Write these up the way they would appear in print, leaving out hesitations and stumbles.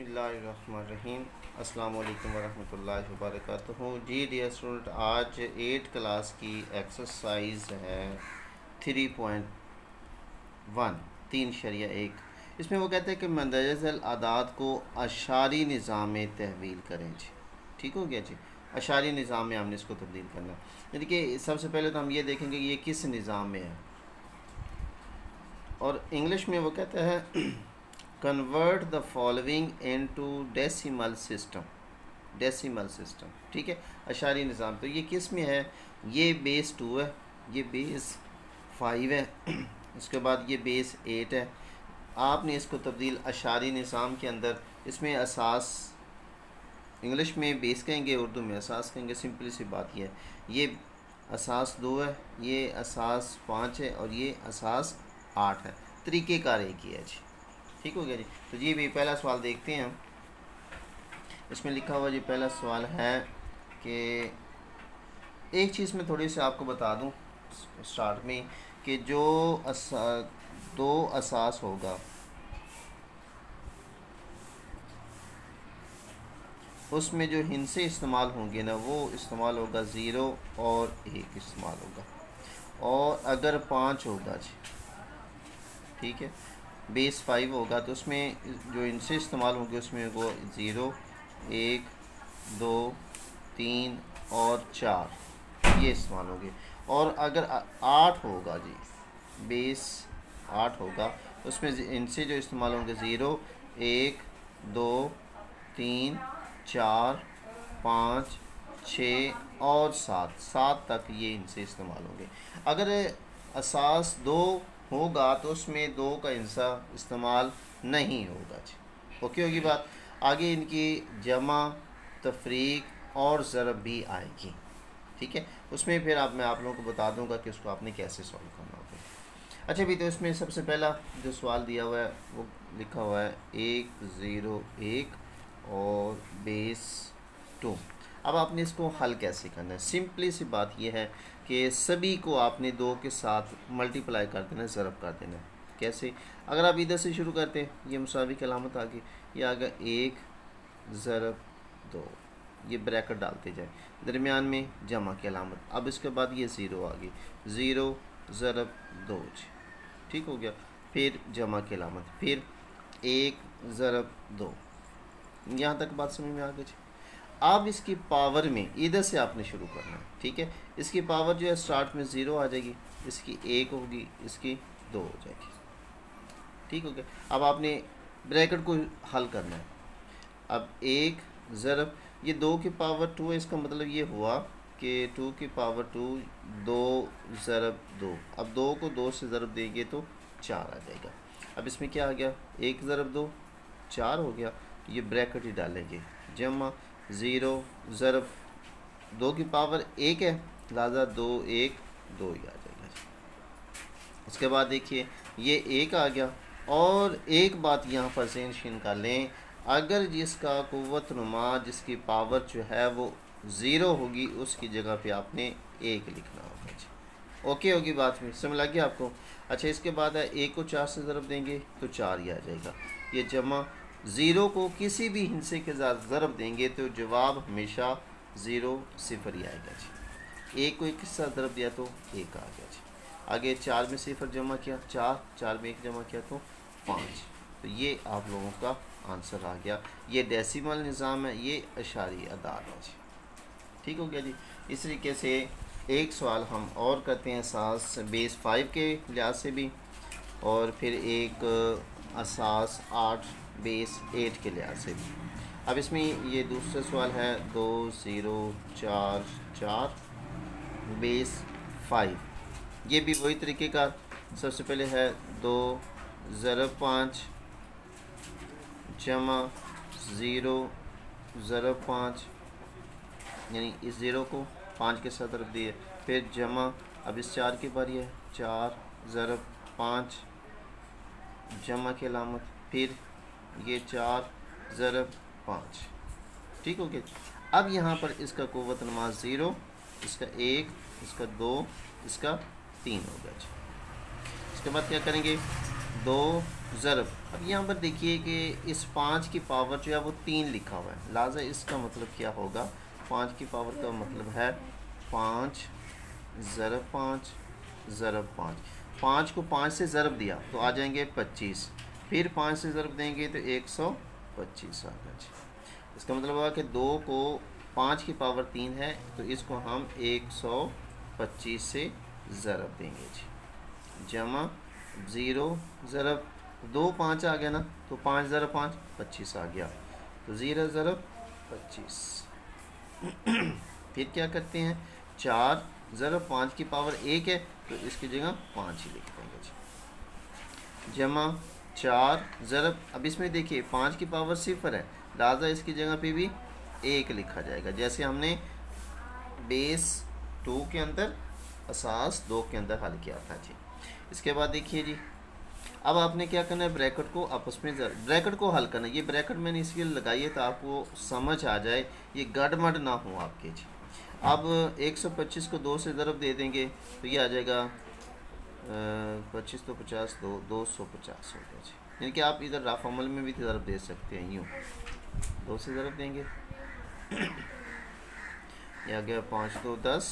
बिस्मिल्लाहिर्रहमानिर्रहीम। अस्सलाम वालेकुम वरहमतुल्लाहि वबरकातुहू। जी डियर स्टूडेंट, आज 8 क्लास की एक्सरसाइज है 3.1 3.1। इसमें वो कहते हैं कि मंदरजल आदात को अशारी निज़ाम में तहवील करें। जी ठीक हो गया जी। अशारी निज़ाम में हमने इसको तब्दील करना है। यानी कि सबसे पहले तो हम ये देखेंगे कि ये किस निज़ाम में है, और इंग्लिश में वो कहता है convert the following into decimal system. Decimal system ठीक है, अशारी निज़ाम। तो ये किस में है? ये बेस 2 है, ये बेस 5 है, उसके बाद ये बेस 8 है। आपने इसको तब्दील अशारी निज़ाम के अंदर, इसमें असास इंग्लिश में बेस कहेंगे, उर्दू में असास कहेंगे। सिंपली सी बात ये है, ये असास 2 है, ये असास 5 है और ये असास 8 है। तरीक़ेकार एक ही है जी। ठीक हो गया जी। तो जी भी पहला सवाल देखते हैं हम। इसमें लिखा हुआ जी, पहला सवाल है कि एक चीज़ मैं थोड़ी सी आपको बता दूं स्टार्ट में, कि जो दो असास होगा उसमें जो हिंसे इस्तेमाल होंगे ना, वो इस्तेमाल होगा 0 और 1 इस्तेमाल होगा। और अगर 5 होगा जी, ठीक है, बेस 5 होगा तो उसमें जो इनसे इस्तेमाल होंगे उसमें वो 0 1 2 3 और 4 ये इस्तेमाल होंगे। और अगर 8 होगा जी, बेस 8 होगा, उसमें इनसे जो इस्तेमाल होंगे 0 1 2 3 4 5 6 और 7 तक ये इनसे इस्तेमाल होंगे। अगर असास 2 होगा तो उसमें 2 का हिस्सा इस्तेमाल नहीं होगा जी। ओके होगी बात। आगे इनकी जमा, तफरीक और ज़रब भी आएगी। ठीक है, उसमें फिर मैं आप लोगों को बता दूंगा कि उसको आपने कैसे सॉल्व करना होगा। अच्छा भी, तो इसमें सबसे पहला जो सवाल दिया हुआ है वो लिखा हुआ है 1 0 1 और बेस 2। अब आपने इसको हल कैसे करना है? सिंपली सी बात यह है कि सभी को आपने 2 के साथ मल्टीप्लाई कर देना है, ज़रब कर देना है। कैसे? अगर आप इधर से शुरू करते हैं, ये मुसावी की अलामत आ गई, ये आ गया 1 ज़रब 2, ये ब्रैकेट डालते जाए, दरमियान में जमा की अलामत। अब इसके बाद ये 0 आ गई, 0 ज़रब 2, ठीक हो गया। फिर जमा की अलामत, फिर 1 ज़रब 2। यहाँ तक बात समझ में आ गई। अब इसकी पावर में इधर से आपने शुरू करना है। ठीक है, इसकी पावर जो है स्टार्ट में 0 आ जाएगी, इसकी 1 होगी, इसकी 2 हो जाएगी। ठीक हो गया। अब आपने ब्रैकेट को हल करना है। अब 1 ज़रब, ये 2 की पावर 2 है, इसका मतलब ये हुआ कि 2 की पावर 2 2 ज़रब 2। अब 2 को 2 से ज़रब देंगे तो 4 आ जाएगा। अब इसमें क्या आ गया? 1 ज़रब 2 4 हो गया। ये ब्रैकेट ही डालेंगे, जमा 0 ज़रब 2 की पावर 1 है, लिहाजा 2 1 2 ही आ जाएगा। उसके बाद देखिए ये 1 आ गया। और एक बात यहाँ पर ज़हन नशीन कर लें, अगर जिसका कुव्वत नुमा जिसकी पावर जो है वो 0 होगी, उसकी जगह पे आपने 1 लिखना होगा जी। ओके होगी बात में, समझ लग गया आपको? अच्छा, इसके बाद है 1 को 4 से ज़रब देंगे तो 4 ही आ जाएगा। ये जमा 0 को किसी भी हिस्से के साथ ज़रब देंगे तो जवाब हमेशा 0 0 ही आएगा जी। 1 को 1 के साथ ज़रब दिया तो 1 आ गया जी। आगे 4 में 0 जमा किया 4, 4 में 1 जमा किया तो 5। तो ये आप लोगों का आंसर आ गया। ये डेसिमल निज़ाम है, ये अशारी अदाद है जी। ठीक हो गया जी। इस तरीके से एक सवाल हम और करते हैं असास बेस 5 के लिहाज से भी, और फिर एक असास 8 बेस 8 के लिहाज से भी। अब इसमें ये दूसरा सवाल है 2 0 4 4 बेस 5। ये भी वही तरीके का। सबसे पहले है 2 ज़रब 5 जमा 0 ज़रब 5, यानी इस 0 को 5 के साथ ज़रब दिए, फिर जमा। अब इस 4 की बारी है, 4 ज़रब 5 जमा की अलामत, फिर ये 4 ज़रब 5। ठीक हो गया। अब यहाँ पर इसका कुव्वत नुमा 0, इसका 1, इसका 2, इसका 3 हो गया। इसके बाद क्या करेंगे? 2 ज़रब। अब यहाँ पर देखिए कि इस 5 की पावर जो है वो 3 लिखा हुआ है, लिहाजा इसका मतलब क्या होगा, 5 की पावर का मतलब है 5 ज़रब 5 ज़रब 5। 5 को 5 से ज़रब दिया तो आ जाएंगे 25, फिर 5 से ज़रब देंगे तो 125 आ गया जी। इसका मतलब हुआ कि 2 को 5 की पावर 3 है तो इसको हम 125 से ज़रब देंगे जी, जमा 0 ज़रब 2 5 आ गया ना, तो 5 ज़रब 5 25 आ गया, तो 0 ज़रब 25। फिर क्या करते हैं, 4 ज़रब 5 की पावर 1 है तो इसकी जगह 5 ही लिख देंगे जी, जमा 4 ज़रब, अब इसमें देखिए 5 की पावर 0 है, लिहाजा इसकी जगह पे भी 1 लिखा जाएगा, जैसे हमने बेस 2 के अंदर असास 2 के अंदर हल किया था जी। इसके बाद देखिए जी, अब आपने क्या करना है, ब्रैकेट को आपस में ब्रैकेट को हल करना है। ये ब्रैकेट मैंने इसलिए लगाई है तो आपको समझ आ जाए, ये गड़मड़ ना हो आपके जी। अब 125 को 2 से ज़रब दे देंगे तो ये आ जाएगा 25 तो 50 250 हो गया जी। यानी कि आप इधर रफ अमल में भी ज़रब दे सकते हैं, यूँ 2 से ज़रब देंगे, ये आ गया 5 2 10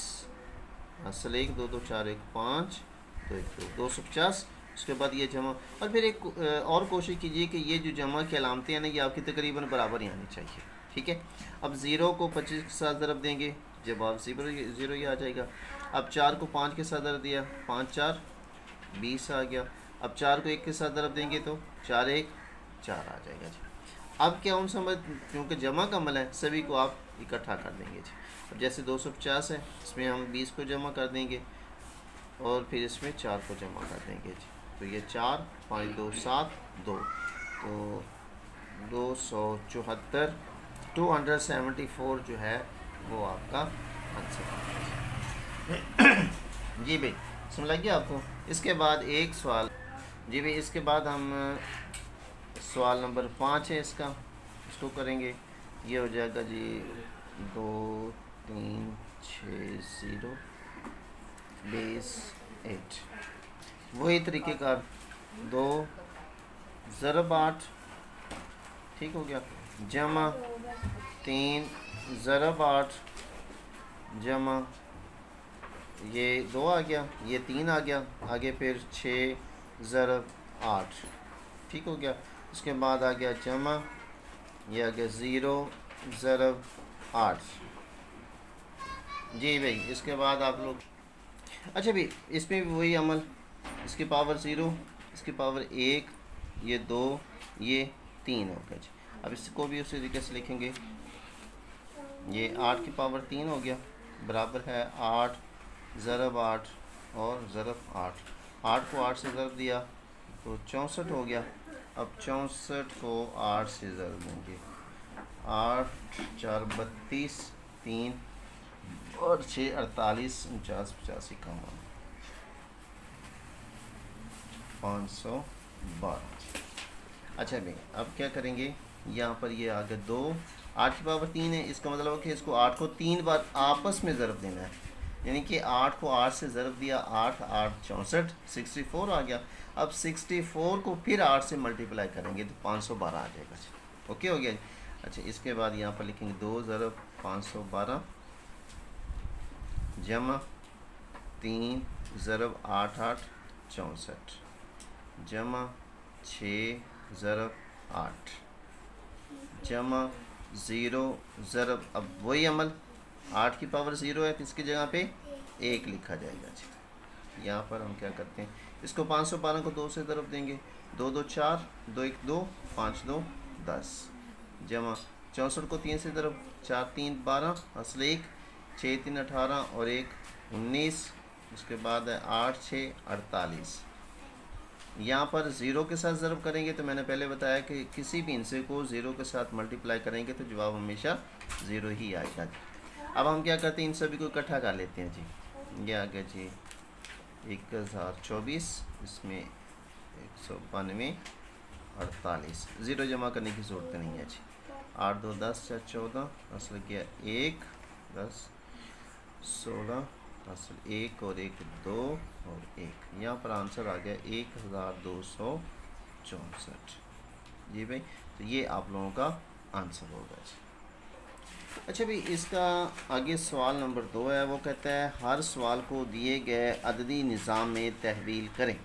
असल 1 2 2 4 1 5 2 1 2 250। उसके बाद ये जमा, और फिर एक और कोशिश कीजिए कि ये जो जमा की अलामतें हैं ना ये आपकी तकरीबन बराबर ही आनी चाहिए, ठीक है। अब 0 को 25 के साथ ज़रब देंगे, जवाब 0 ही आ जाएगा। अब 4 को 5 के साथ ज़रब दिया, 5 4 20 आ गया। अब 4 को 1 के साथ ज़रब देंगे तो 4 1 4 आ जाएगा जी। अब क्या उन समझ, क्योंकि जमा का अमल है सभी को आप इकट्ठा कर देंगे जी। अब जैसे 250 है, इसमें हम 20 को जमा कर देंगे और फिर इसमें 4 को जमा कर देंगे जी, तो ये 4 5 2 7 2, तो 274 274 जो है वो आपका आंसर है जी भाई, समझ लग गया आपको। इसके बाद एक सवाल जी भाई, इसके बाद हम सवाल नंबर 5 है इसका, इसको करेंगे। ये हो जाएगा जी 2 3 6 0 बेस 8, वही तरीक़ेकार 2 ज़रब 8, ठीक हो गया, जमा 3 ज़रब 8 जमा ये 2 आ गया, ये 3 आ गया, आगे फिर 6 ज़रब 8, ठीक हो गया। उसके बाद आ गया जमा, ये आ गया 0 ज़रब 8 जी भाई। इसके बाद आप लोग, अच्छा भाई इसमें भी वही अमल, इसकी पावर 0, इसकी पावर 1, ये 2, ये 3 हो गया जी। अब इसको भी उसी तरीके से लिखेंगे, ये 8 की पावर 3 हो गया, बराबर है 8 ज़रब 8 और ज़रब 8, 8 को 8 से ज़रब दिया तो 64 हो गया। अब 64 को 8 से ज़रब देंगे, 8 4 32 3 और 6 48 49 85 51 512। अच्छा भाई अब क्या करेंगे, यहाँ पर ये आ गया 2, 8 की पावर 3 है, इसका मतलब है कि इसको 8 को 3 बार आपस में ज़रब देना है, यानी कि 8 को 8 से ज़रब दिया, 8 8 64 64 आ गया। अब 64 को फिर 8 से मल्टीप्लाई करेंगे तो 512 आ जाएगा, ओके हो गया। अच्छा इसके बाद यहाँ पर लिखेंगे 2 ज़रब 512 जमा 3 ज़रब 8 8 64 जमा 6 ज़रब 8 जमा 0 ज़रब, अब वही अमल 8 की पावर 0 है तो इसकी जगह पे 1 लिखा जाएगा जी। यहाँ पर हम क्या करते हैं, इसको 512 को 2 से ज़रब देंगे, 2 2 4 2 1 2 5 2 10 जमा 64 को 3 से ज़रब, 4 3 12 असल 1 6 3 18 और 1 19, उसके बाद है 8 6 48। यहाँ पर 0 के साथ ज़रब करेंगे तो मैंने पहले बताया कि किसी भी हिस्से को 0 के साथ मल्टीप्लाई करेंगे तो जवाब हमेशा 0 ही आएगा। अब हम क्या करते हैं, इन सभी को इकट्ठा कर लेते हैं जी। ये आ गया जी 1024, इसमें 192 48, 0 जमा करने की ज़रूरत नहीं है जी। 8 2 10 4 14 असल गया 1 10 16 असल 1 और 1 2 और 1, यहाँ पर आंसर आ गया 1200 64 जी भाई। तो ये आप लोगों का आंसर होगा जी। अच्छा भाई, इसका आगे सवाल नंबर 2 है, वो कहता है हर सवाल को दिए गए अददी निज़ाम में तहवील करें।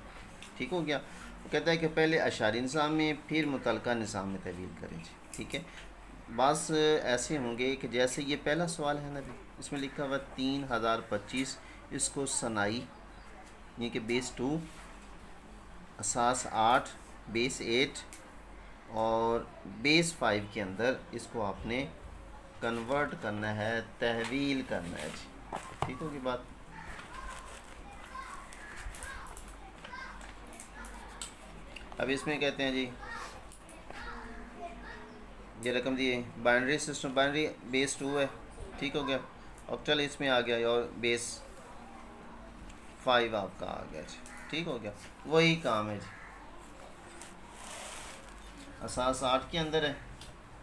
ठीक हो गया। वो कहता है कि पहले अशारी निज़ाम में फिर मुतलका निज़ाम में तहवील करें जी। ठीक है, बस ऐसे होंगे कि जैसे ये पहला सवाल है ना भी, इसमें लिखा हुआ 3025, इसको सनाई यानी कि बेस 2, असास 8, बेस 8 और बेस 5 के अंदर इसको आपने कन्वर्ट करना है, तहवील करना है जी। ठीक होगी बात। अब इसमें कहते हैं जी, ये रकम दिए बाइनरी सिस्टम, बाइनरी बेस 2 है। ठीक हो गया। अब चल इसमें आ गया और बेस 5 आपका आ गया जी। ठीक हो गया, वही काम है जी। असास 8 के अंदर है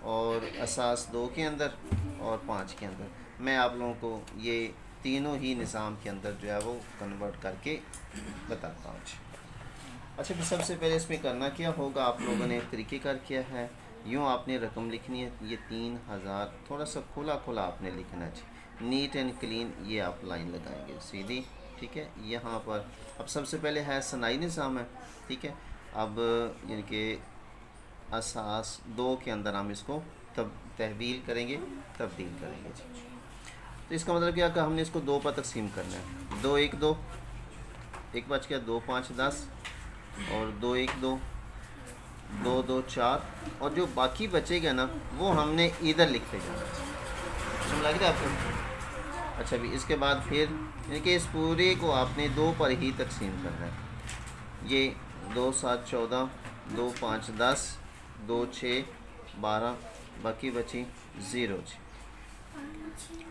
और असास 2 के अंदर और 5 के अंदर। मैं आप लोगों को ये तीनों ही निज़ाम के अंदर जो है वो कन्वर्ट करके बताता हूँ जी। अच्छा, तो सबसे पहले इसमें करना क्या होगा, आप लोगों ने एक तरीक़ेकार किया है, यूँ आपने रकम लिखनी है, ये 3000 थोड़ा सा खुला खुला आपने लिखना है जी, नीट एंड क्लीन, ये आप लाइन लगाएंगे सीधी। ठीक है, यहाँ पर अब सबसे पहले है सनाई निज़ाम है। ठीक है, अब यानी कि असास 2 के अंदर हम इसको तब तहवील करेंगे, तब्दील करेंगे जी। तो इसका मतलब क्या कि हमने इसको 2 पर तकसीम करना है, 2 1 2, एक बच गया, 2 5 10 और 2 1 2, 2 2 4, और जो बाकी बचेगा ना वो हमने इधर लिखते जाना है। समझ लग रहा है आपको? अच्छा भी, इसके बाद फिर यानी कि इस पूरे को आपने 2 पर ही तकसीम करना है। ये 2 7 14, 2 5 10, 2 6 12, बाकी बची 0 जी।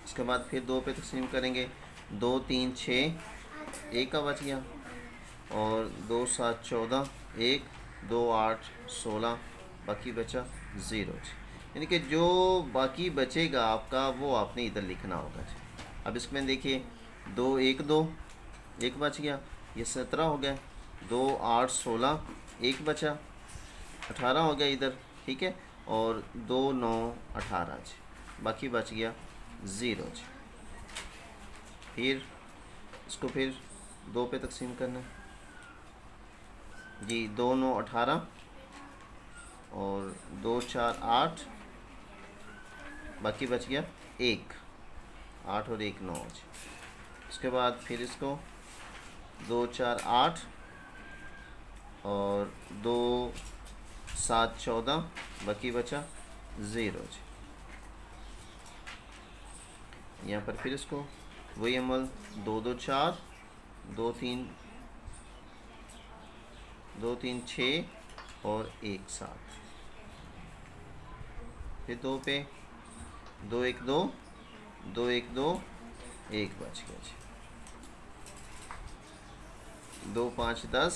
इसके बाद फिर 2 पे तकसीम करेंगे, 2 3 6, 1 का बच गया, और 2 7 14, 1 2 8 16, बाकी बचा 0 जी। यानी कि जो बाकी बचेगा आपका वो आपने इधर लिखना होगा जी। अब इसमें देखिए 2 1 2, 1 बच गया, ये 17 हो गया, 2 8 16, 1 बचा, 18 हो गया इधर। ठीक है, और 2 9 18 जी, बाकी बच गया 0 जी। फिर इसको फिर 2 पे तकसीम करना है जी, 2 9 18 और 2 4 8, बाकी बच गया 1, 8 और 1 9 जी। उसके बाद फिर इसको 2 4 8 और 2 7 14, बाकी बचा 0 जी। यहाँ पर फिर इसको वही अमल, 2 2 4, 2 3 2 3 6 और 1 7, फिर 2 पे 2 1 2, 2 1 2, 1 बच गया जी, 2 5 10,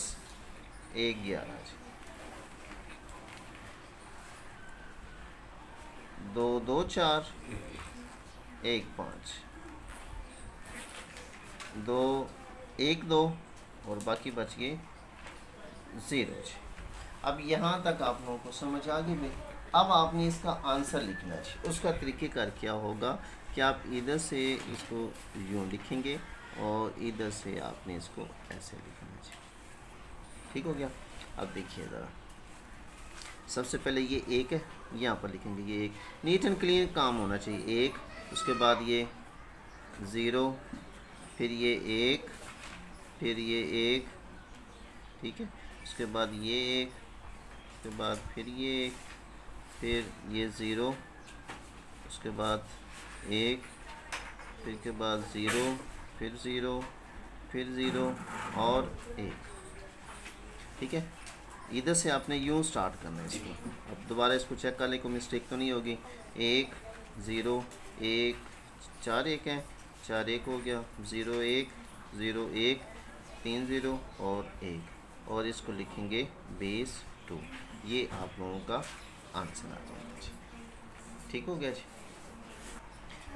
1 11 जी, 2 2 4, 1 5, 2 1 2 और बाकी बच गए 0 जी। अब यहाँ तक आप लोगों को समझ आ गई भाई। अब आपने इसका आंसर लिखना है। उसका तरीक़ेकार क्या होगा कि आप इधर से इसको यूँ लिखेंगे और इधर से आपने इसको ऐसे लिखना है। ठीक हो गया। अब देखिए ज़रा, सबसे पहले ये 1 है, यहाँ पर लिखेंगे ये 1, नीट एंड क्लीन काम होना चाहिए। 1, उसके बाद ये 0, फिर ये 1, फिर ये 1, ठीक है, उसके बाद ये 1, उसके बाद फिर ये 1, फिर ये 0, उसके बाद 1, फिर के बाद 0, फिर 0, फिर 0 और 1। ठीक है, इधर से आपने यूँ स्टार्ट करना है इसको। अब दोबारा इसको चेक कर ले, कोई मिस्टेक तो नहीं होगी। 1 0 1, 4 1 है, 4 1 हो गया, 0 1 0 1, 3 0 और 1, और इसको लिखेंगे बेस 2। ये आप लोगों का आंसर आ जाएगा जी। ठीक हो गया जी।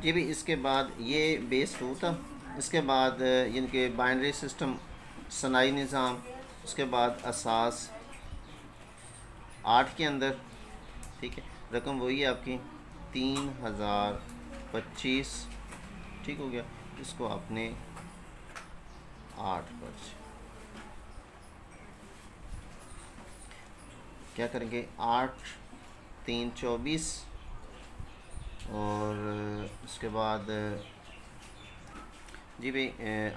जी भी, इसके बाद ये बेस 2 था। इसके बाद इनके बाइनरी सिस्टम, सनाई निज़ाम, उसके बाद असास, 8 के अंदर, ठीक है, रकम वही है आपकी 3025, ठीक हो गया। इसको आपने 8 पर क्या करेंगे, 8 3 24 और उसके बाद जी भाई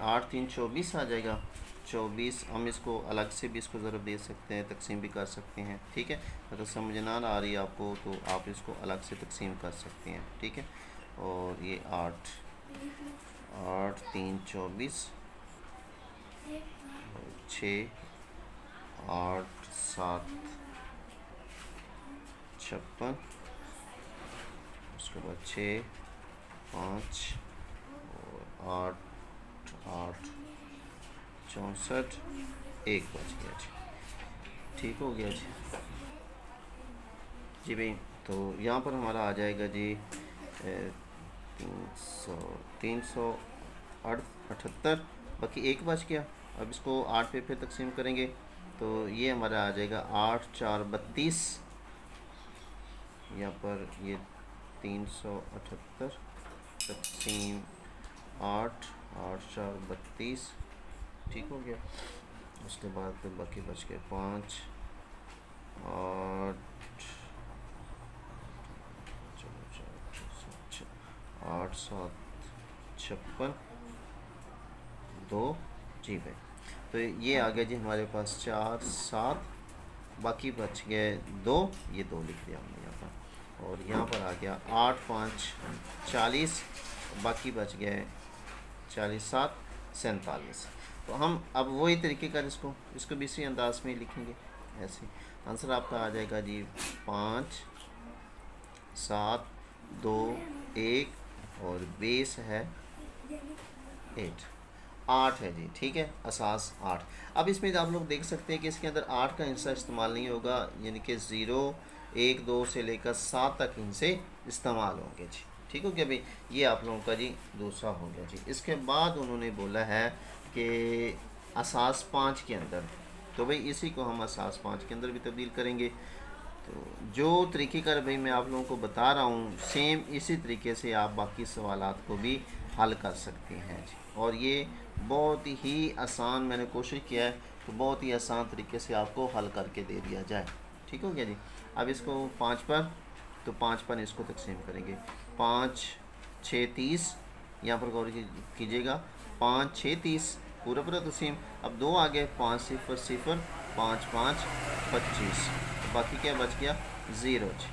8 3 24 आ जाएगा। 24 हम इसको अलग से भी इसको ज़रूर दे सकते हैं, तकसीम भी कर सकते हैं, ठीक है। अगर समझ ना आ रही है आपको तो आप इसको अलग से तकसीम कर सकते हैं, ठीक है। और ये 8 3 24 6 8 7 56, उसके बाद 6 5 और 8 8 64, 1 बच गया जी, ठीक हो गया जी। जी भाई तो यहाँ पर हमारा आ जाएगा जी 378, बाकी 1 बच गया। अब इसको 8 पे फिर तकसीम करेंगे तो ये हमारा आ जाएगा 8 4 32, यहाँ पर ये 378 तकसीम 8 8 4 32, ठीक हो गया। उसके बाद फिर बाकी बच गए 5 8 8 7 56 2 जी भाई। तो ये आ गया जी हमारे पास 4 7, बाकी बच गए 2, ये 2 लिख दिया हमने यहाँ पर। और यहाँ पर आ गया 8 5 40, बाकी बच गए 40 7 47। तो हम अब वही तरीके का इसको भी इसी अंदाज में लिखेंगे ऐसे। आंसर आपका आ जाएगा जी 5 7 2 1 और बेस है 8 है जी, ठीक है, असास 8। अब इसमें आप लोग देख सकते हैं कि इसके अंदर 8 का हिस्सा इस्तेमाल नहीं होगा, यानी कि 0 1 2 से लेकर 7 तक हिस्से इस्तेमाल होंगे जी, ठीक हो गया भाई। ये आप लोगों का जी दूसरा हो गया जी। इसके बाद उन्होंने बोला है कि असास 5 के अंदर, तो भाई इसी को हम असास 5 के अंदर भी तब्दील करेंगे। तो जो तरीक़ेकार भाई मैं आप लोगों को बता रहा हूँ, सेम इसी तरीके से आप बाकी सवालात को भी हल कर सकते हैं जी। और ये बहुत ही आसान, मैंने कोशिश किया है तो बहुत ही आसान तरीके से आपको हल करके दे दिया जाए, ठीक हो गया जी। अब इसको 5 पर, तो 5 पर इसको तकसीम करेंगे। 5 6 30, यहाँ पर गौर कीजिएगा, 5 6 30 पूरा पूरा तकसीम। अब 2 आ गए, 5 0 0 5 5 25, बाकी क्या बच गया 0 जी।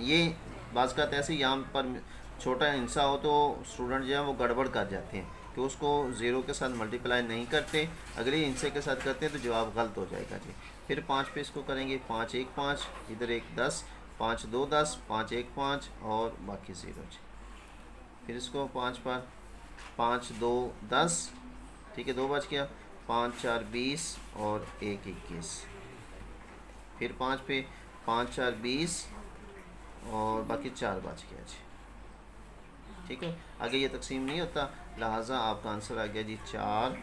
ये बाज़ का ऐसे यहाँ पर छोटा हिस्सा हो तो स्टूडेंट जो है वो गड़बड़ कर जाते हैं कि उसको 0 के साथ मल्टीप्लाई नहीं करते, अगले हिस्से के साथ करते हैं तो जवाब गलत हो जाएगा जी। फिर 5 पे इसको करेंगे, 5 1 5, इधर 1 10, 5 2 10, 5 1 5 और बाकी 0 जी। फिर इसको 5 पर, 5 2 10, ठीक है, 2 बच गया, 5 4 20 और 1 21। फिर 5 पे, 5 4 20 और बाकी 4 बच गया जी, ठीक है। आगे ये तकसीम नहीं होता, लिहाजा आपका आंसर आ गया जी 4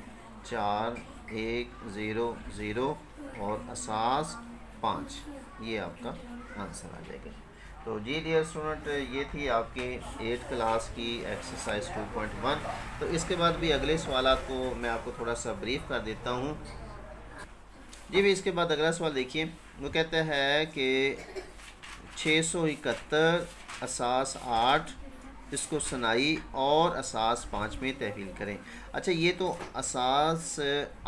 4 1 0 0 और असास 5, ये आपका आंसर आ जाएगा। तो जी डियर स्टूडेंट, ये थी आपकी 8th क्लास की एक्सरसाइज 2.1। तो इसके बाद भी अगले सवालात को मैं आपको थोड़ा सा ब्रीफ कर देता हूँ जी भी। इसके बाद अगला सवाल देखिए, वो कहता है कि 671 असास 8, इसको सनाई और असास 5 में तहवील करें। अच्छा, ये तो असास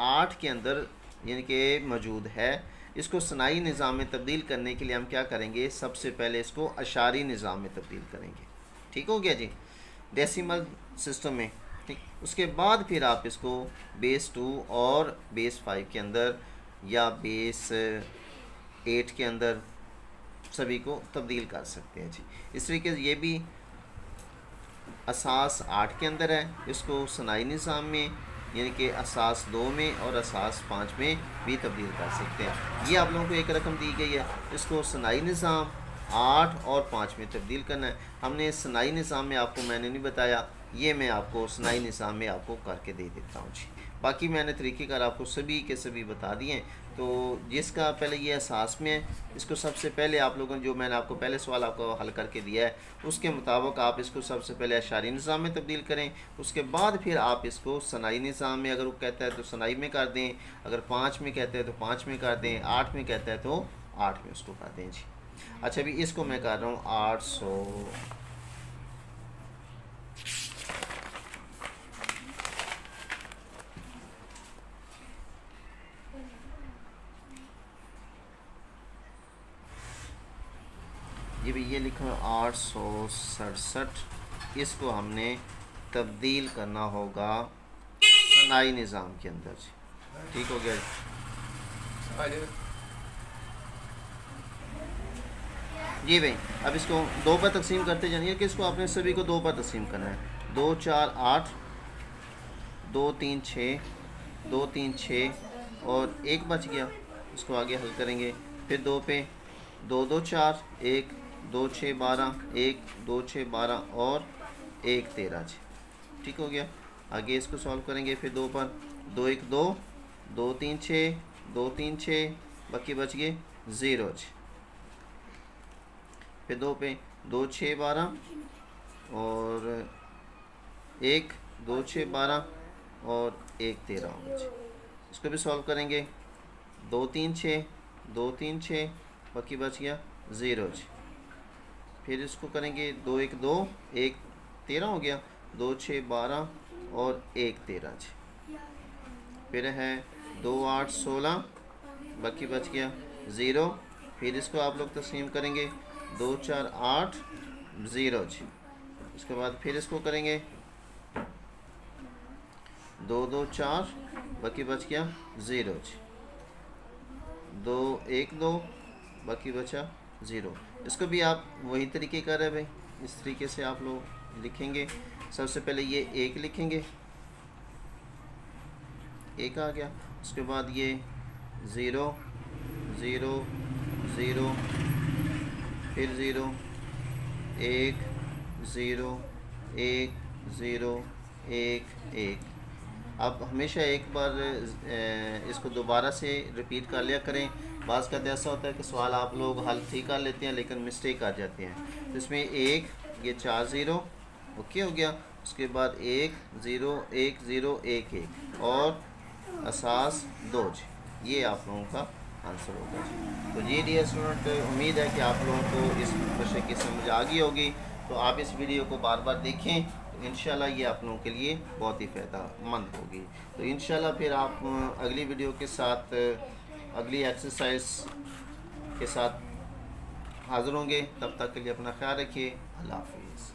8 के अंदर यानी कि मौजूद है, इसको सनाई निज़ाम में तब्दील करने के लिए हम क्या करेंगे, सबसे पहले इसको अशारी निज़ाम में तब्दील करेंगे, ठीक हो गया जी, डेसिमल सिस्टम में, ठीक। उसके बाद फिर आप इसको बेस 2 और बेस 5 के अंदर या बेस 8 के अंदर सभी को तब्दील कर सकते हैं जी। इस तरीके से ये भी असास 8 के अंदर है, इसको सनाई निज़ाम में यानी कि असास 2 में और असास 5 में भी तब्दील कर सकते हैं। ये आप लोगों को एक रकम दी गई है, इसको सनाई निज़ाम 8 और 5 में तब्दील करना है। हमने सनाई निज़ाम में आपको मैंने नहीं बताया, ये मैं आपको सनाई निज़ाम में आपको करके दे देता हूँ जी। बाकी मैंने तरीक़ेकार आपको सभी के सभी बता दिए हैं। तो जिसका पहले ये एहसास में है, इसको सबसे पहले आप लोगों ने जो मैंने आपको पहले सवाल आपको हल करके दिया है उसके मुताबिक आप इसको सबसे पहले अशारी निज़ाम में तब्दील करें। उसके बाद फिर आप इसको सनाई निज़ाम में, अगर वो कहता है तो सनाई में कर दें, अगर 5 में कहते हैं तो 5 में कर दें, 8 में कहता है तो 8 में उसको कर दें जी। अच्छा, अभी इसको मैं कर रहा हूँ 800। ये भी ये लिखा है 867। इसको हमने तब्दील करना होगा सनाई निज़ाम के अंदर जी। ठीक हो गया जी भाई। अब इसको 2 पर तकसीम करते जानिए कि इसको आपने सभी को 2 पर तकसीम करना है। 2 4 8, 2 3 6, 2 3 6 और 1 बच गया। इसको आगे हल करेंगे। फिर 2 पे 2 2 4, 1 2 6 12, 1 2 6 12 और 1 13 जी। ठीक हो गया। आगे इसको सॉल्व करेंगे। फिर 2 पर 2 1 2, 2 3 6, 2 3 6, बाकी बच गए 0 जी। फिर 2 पे 2 6 12 और 1 2 6 12 और 1 13 होगा जी। इसको भी सॉल्व करेंगे। 2 3 6, 2 3 6, बाकी बच गया 0 जी। फिर इसको करेंगे 2 1 2, 1 13 हो गया, 2 6 12 और 1 13 जी। फिर है 2 8 16, बाकी बच गया 0। फिर इसको आप लोग तस्लीम करेंगे 2 4 8 0 जी। उसके बाद फिर इसको करेंगे 2 2 4, बाकी बच गया 0 जी। 2 1 2, बाकी बचा 0। इसको भी आप वही तरीके कर रहे भाई, इस तरीके से आप लोग लिखेंगे। सबसे पहले ये 1 लिखेंगे, 1 आ गया। उसके बाद ये 0 0 0, फिर 0 1 0 1 0 1 1। आप हमेशा एक बार इसको दोबारा से रिपीट कर लिया करें। बाज़ का ऐसा होता है कि सवाल आप लोग हल ठीक कर लेते हैं लेकिन मिस्टेक आ जाते हैं। तो इसमें 1 ये 4 0 ओके हो गया। उसके बाद 1 0 1 0 1 1 और असास 2 जी। ये आप लोगों का आंसर होगा जी। तो ये डियर स्टूडेंट, उम्मीद है कि आप लोगों को इस विषय की समझ आ गई होगी। तो आप इस वीडियो को बार बार देखें, तो इंशाल्लाह ये आप लोगों के लिए बहुत ही फ़ायदेमंद होगी। तो इंशाल्लाह फिर आप अगली वीडियो के साथ अगली एक्सरसाइज के साथ हाज़िर होंगे। तब तक के लिए अपना ख्याल रखिए। अल्लाह हाफ़िज़।